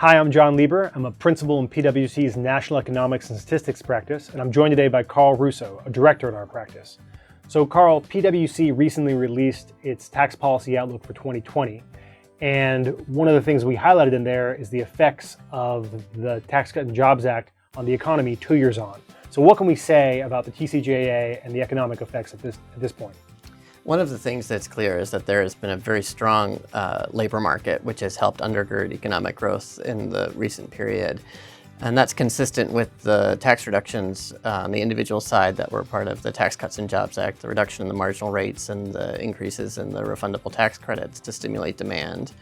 Hi, I'm John Lieber. I'm a principal in PwC's National Economics and Statistics practice, and I'm joined today by Karl Russo, a director in our practice. So Karl, PwC recently released its tax policy outlook for 2020, and one of the things we highlighted in there is the effects of the Tax Cuts and Jobs Act on the economy 2 years on. So what can we say about the TCJA and the economic effects at this point? One of the things that's clear is that there has been a very strong labor market, which has helped undergird economic growth in the recent period. And that's consistent with the tax reductions on the individual side that were part of the Tax Cuts and Jobs Act, the reduction in the marginal rates and the increases in the refundable tax credits to stimulate demand.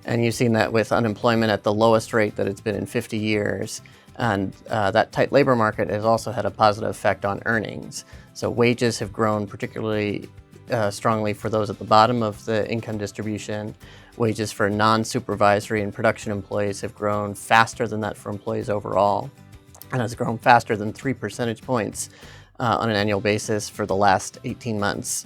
And you've seen that with unemployment at the lowest rate that it's been in 50 years. And that tight labor market has also had a positive effect on earnings. So wages have grown particularly strongly for those at the bottom of the income distribution. Wages for non-supervisory and production employees have grown faster than that for employees overall, and has grown faster than 3 percentage points on an annual basis for the last 18 months.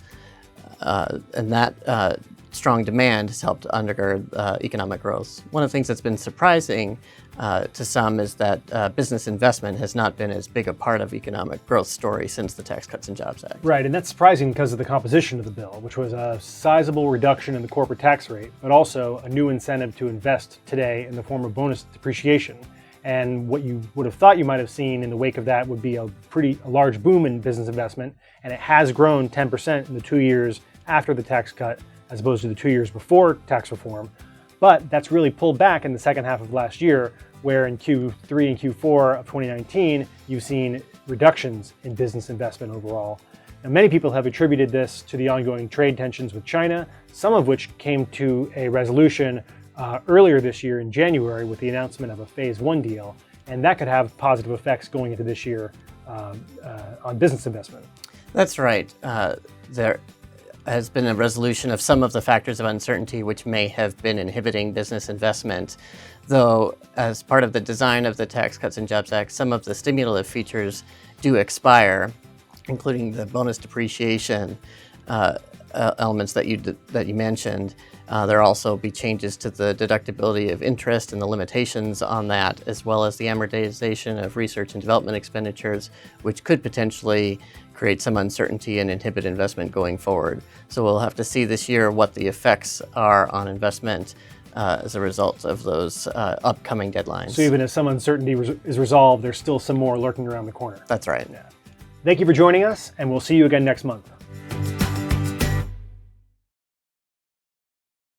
And that strong demand has helped undergird economic growth. One of the things that's been surprising to some is that business investment has not been as big a part of economic growth story since the Tax Cuts and Jobs Act. Right, and that's surprising because of the composition of the bill, which was a sizable reduction in the corporate tax rate, but also a new incentive to invest today in the form of bonus depreciation. And what you would have thought you might have seen in the wake of that would be a large boom in business investment, and it has grown 10% in the 2 years after the tax cut, as opposed to the 2 years before tax reform. But that's really pulled back in the second half of last year, where in Q3 and Q4 of 2019, you've seen reductions in business investment overall. Now, many people have attributed this to the ongoing trade tensions with China, some of which came to a resolution earlier this year in January with the announcement of a phase one deal, and that could have positive effects going into this year on business investment. That's right. There has been a resolution of some of the factors of uncertainty which may have been inhibiting business investment, though as part of the design of the Tax Cuts and Jobs Act, some of the stimulative features do expire, including the bonus depreciation elements that you mentioned. There'll also be changes to the deductibility of interest and the limitations on that, as well as the amortization of research and development expenditures, which could potentially create some uncertainty and inhibit investment going forward. So we'll have to see this year what the effects are on investment as a result of those upcoming deadlines. So even as some uncertainty is resolved, there's still some more lurking around the corner. That's right. Yeah. Thank you for joining us, and we'll see you again next month.